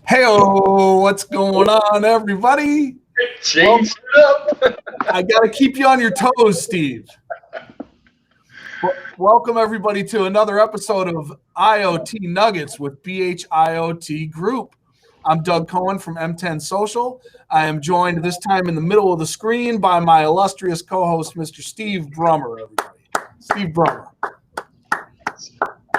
Hey-o, what's going on, everybody? Changed it up. I got to keep you on your toes, Steve. Welcome, everybody, to another episode of IoT Nuggets with IoT Group. I'm Doug Cohen from M10 Social. I am joined this time in the middle of the screen by my illustrious co-host, Mr. Steve Brummer, everybody. Steve Brummer.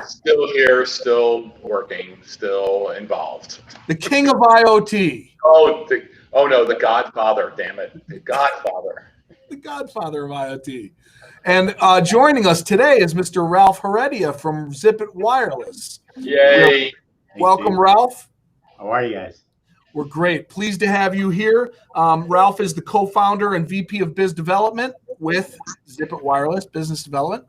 Still here, still working, still involved. The king of IoT. Oh no, the Godfather, damn it. The Godfather. The Godfather of IoT. And joining us today is Mr. Ralph Heredia from Zipit Wireless. Yay. Welcome, Ralph. How are you guys? We're great. Pleased to have you here. Ralph is the co-founder and VP of Biz Development with Zipit Wireless Business Development.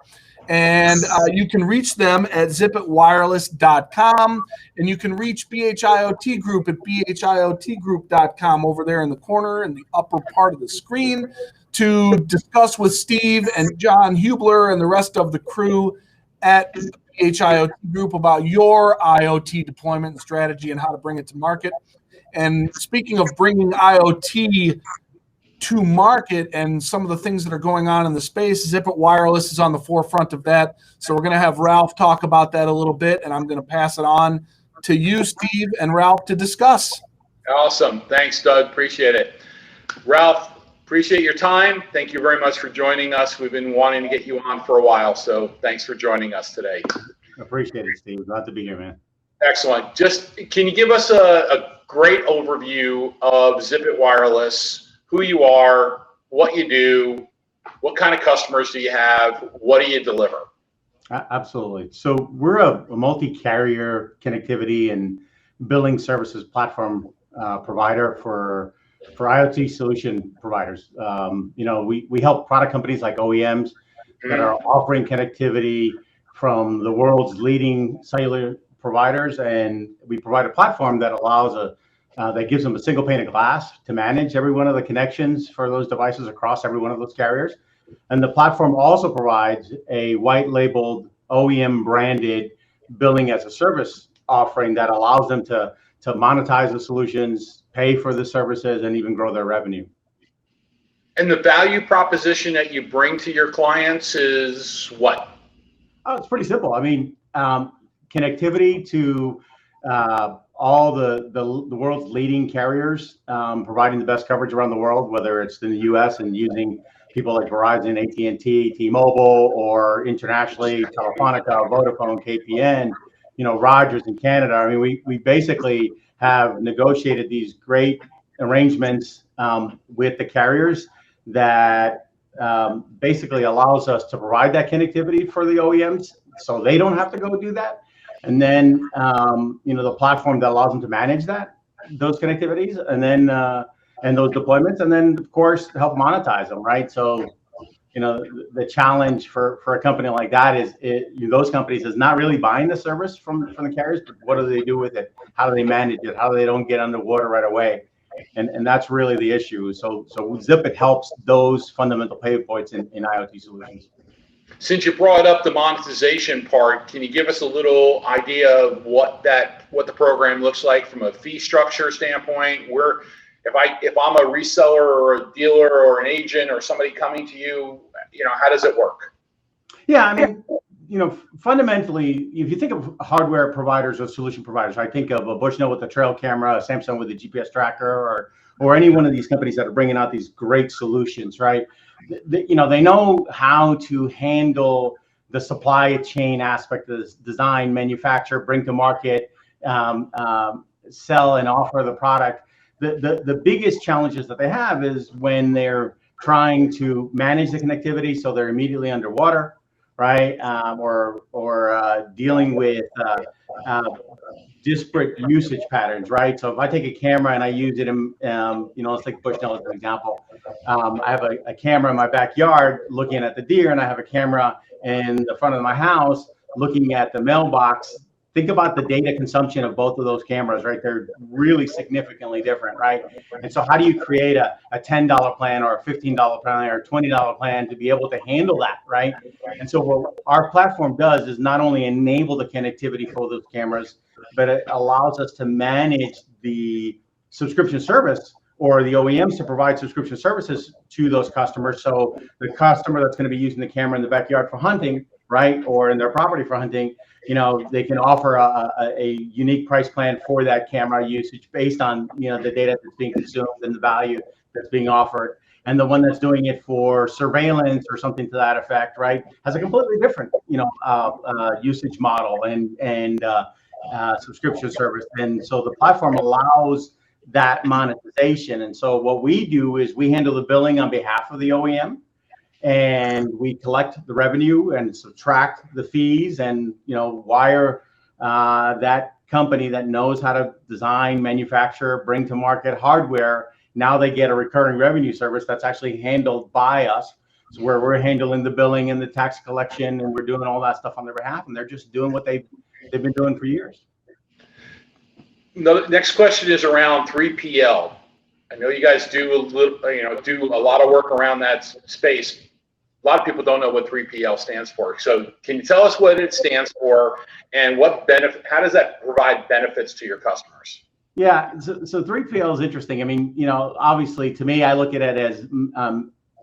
And you can reach them at zipitwireless.com. And you can reach IoT Group at bhiotgroup.com over there in the corner in the upper part of the screen to discuss with Steve and John Hubler and the rest of the crew at IoT Group about your IoT deployment and strategy and how to bring it to market. And speaking of bringing IoT to market and some of the things that are going on in the space, Zipit Wireless is on the forefront of that. So we're going to have Ralph talk about that a little bit, and I'm going to pass it on to you, Steve, and Ralph to discuss. Awesome. Thanks, Doug. Appreciate it. Ralph, appreciate your time. Thank you very much for joining us. We've been wanting to get you on for a while, so thanks for joining us today. Appreciate it, Steve. Glad to be here, man. Excellent. Just can you give us a great overview of Zipit Wireless, who you are, what you do, what kind of customers do you have, what do you deliver? Absolutely. So we're a multi-carrier connectivity and billing services platform provider for IoT solution providers. We help product companies like OEMs that are offering connectivity from the world's leading cellular providers, and we provide a platform that allows that gives them a single pane of glass to manage every one of the connections for those devices across every one of those carriers. And the platform also provides a white labeled OEM branded billing as a service offering that allows them to monetize the solutions, pay for the services, and even grow their revenue. And the value proposition that you bring to your clients is what? Oh, it's pretty simple. I mean, connectivity to all the world's leading carriers, providing the best coverage around the world, whether it's in the U.S. and using people like Verizon, AT&T, T-Mobile, or internationally, Telefonica, Vodafone, KPN, Rogers in Canada. I mean, we basically have negotiated these great arrangements with the carriers that basically allows us to provide that connectivity for the OEMs so they don't have to go do that. And then, the platform that allows them to manage those connectivities, and then and those deployments, and then of course help monetize them, right? So, the challenge for a company like that is those companies is not really buying the service from the carriers, but what do they do with it? How do they manage it? How do they don't get underwater right away? And that's really the issue. So Zipit helps those fundamental pain points in IoT solutions. Since you brought up the monetization part, can you give us a little idea of what the program looks like from a fee structure standpoint? Where, if I'm a reseller or a dealer or an agent or somebody coming to you, how does it work? Yeah, I mean, fundamentally, if you think of hardware providers or solution providers, I think of a Bushnell with a trail camera, a Samsung with a GPS tracker, or any one of these companies that are bringing out these great solutions, right? They know how to handle the supply chain aspect of this, design, manufacture, bring to market, sell and offer the product. The biggest challenges that they have is when they're trying to manage the connectivity, so they're immediately underwater, right? Or dealing with disparate usage patterns, right? So if I take a camera and I use it in, let's take Bushnell as an example. I have a camera in my backyard looking at the deer, and I have a camera in the front of my house looking at the mailbox think about the data consumption of both of those cameras, right? They're really significantly different, right? And so how do you create a $10 plan or a $15 plan or a $20 plan to be able to handle that, right? And so what our platform does is not only enable the connectivity for those cameras, but it allows us to manage the subscription service, or the OEMs to provide subscription services to those customers. So the customer that's going to be using the camera in the backyard for hunting, right, or in their property for hunting, they can offer a unique price plan for that camera usage based on, the data that's being consumed and the value that's being offered. And the one that's doing it for surveillance or something to that effect, right, has a completely different, usage model and subscription service. And so the platform allows that monetization. And so what we do is we handle the billing on behalf of the OEM, and we collect the revenue and subtract the fees and wire that company that knows how to design, manufacture, bring to market hardware. Now they get a recurring revenue service that's actually handled by us. So where we're handling the billing and the tax collection, and we're doing all that stuff on their behalf, and they're just doing what they've been doing for years. The next question is around 3PL. I know you guys do a lot of work around that space. A lot of people don't know what 3PL stands for. So can you tell us what it stands for and how does that provide benefits to your customers? Yeah, so 3PL is interesting. I mean, obviously to me, I look at it as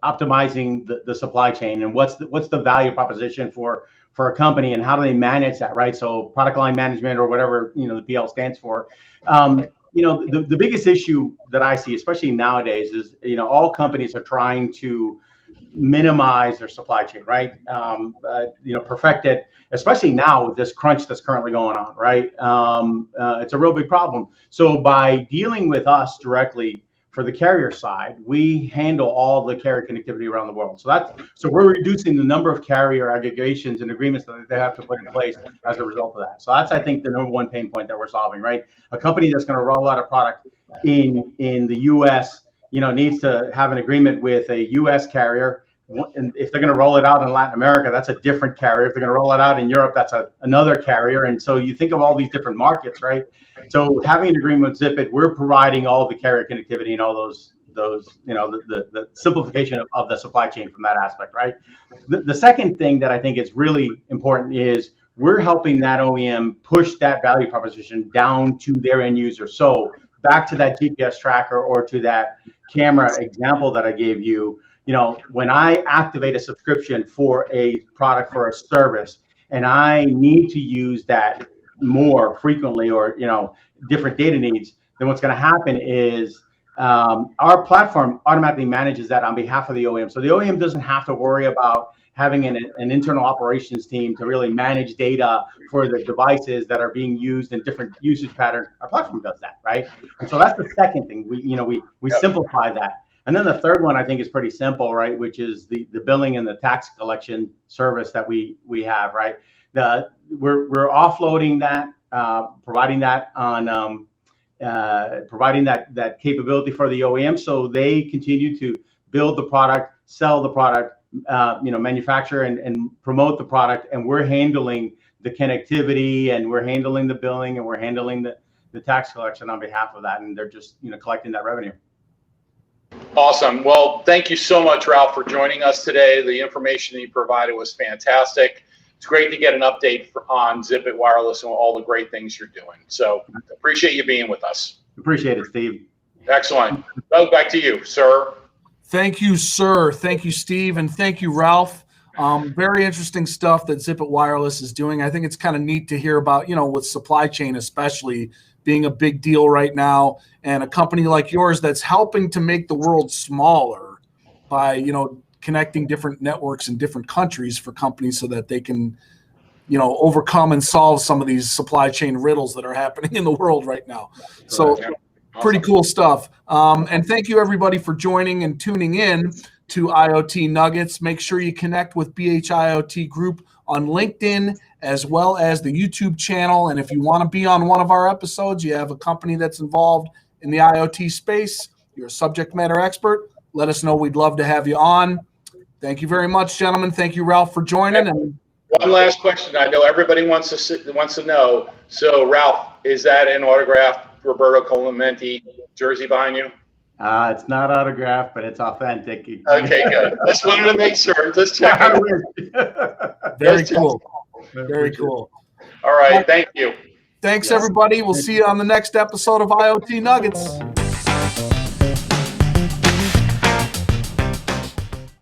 optimizing the supply chain and what's the value proposition for a company and how do they manage that, right? So product line management or whatever, the PL stands for. The biggest issue that I see, especially nowadays, is, all companies are trying to minimize their supply chain, right? Perfect it, especially now with this crunch that's currently going on, right? It's a real big problem. So by dealing with us directly for the carrier side, we handle all the carrier connectivity around the world. So we're reducing the number of carrier aggregations and agreements that they have to put in place as a result of that. So that's, I think, the number one pain point that we're solving, right? A company that's going to roll out a product in the US, needs to have an agreement with a US carrier. And if they're going to roll it out in Latin America, that's a different carrier. If they're going to roll it out in Europe, that's another carrier. And so you think of all these different markets, right? So having an agreement with Zipit, we're providing all the carrier connectivity and all those the simplification of the supply chain from that aspect, right? The second thing that I think is really important is we're helping that OEM push that value proposition down to their end user. So back to that GPS tracker or to that camera example that I gave you, when I activate a subscription for a product, for a service, and I need to use that more frequently or, different data needs, then what's going to happen is our platform automatically manages that on behalf of the OEM. So the OEM doesn't have to worry about having an internal operations team to really manage data for the devices that are being used in different usage patterns. Our platform does that, right? And so that's the second thing. We simplify that. And then the third one I think is pretty simple, right? Which is the billing and the tax collection service that we have, right? We're offloading that, providing that on providing that capability for the OEM, so they continue to build the product, sell the product, manufacture and promote the product, and we're handling the connectivity and we're handling the billing and we're handling the tax collection on behalf of that, and they're just collecting that revenue. Awesome. Well, thank you so much, Ralph, for joining us today. The information that you provided was fantastic. It's great to get an update on Zipit Wireless and all the great things you're doing. So appreciate you being with us. Appreciate it, Steve. Excellent. Doug, back to you, sir. Thank you, sir. Thank you, Steve. And thank you, Ralph. Very interesting stuff that Zipit Wireless is doing. I think it's kind of neat to hear about, with supply chain especially being a big deal right now, and a company like yours that's helping to make the world smaller by, connecting different networks in different countries for companies so that they can, overcome and solve some of these supply chain riddles that are happening in the world right now. So pretty cool stuff. And thank you everybody for joining and tuning in to IoT Nuggets. Make sure you connect with IoT Group on LinkedIn as well as the YouTube channel. And if you want to be on one of our episodes, you have a company that's involved in the IoT space, you're a subject matter expert, let us know. We'd love to have you on. Thank you very much, gentlemen. Thank you, Ralph, for joining, and One last question. I know everybody wants to know. So, Ralph, is that an autographed Roberto Clemente jersey behind you? It's not autographed, but it's authentic. Okay, good. Just wanted to make sure. Just checking. Very cool. Very cool. All right. Thank you. Thanks, everybody. We'll see you on the next episode of IoT Nuggets.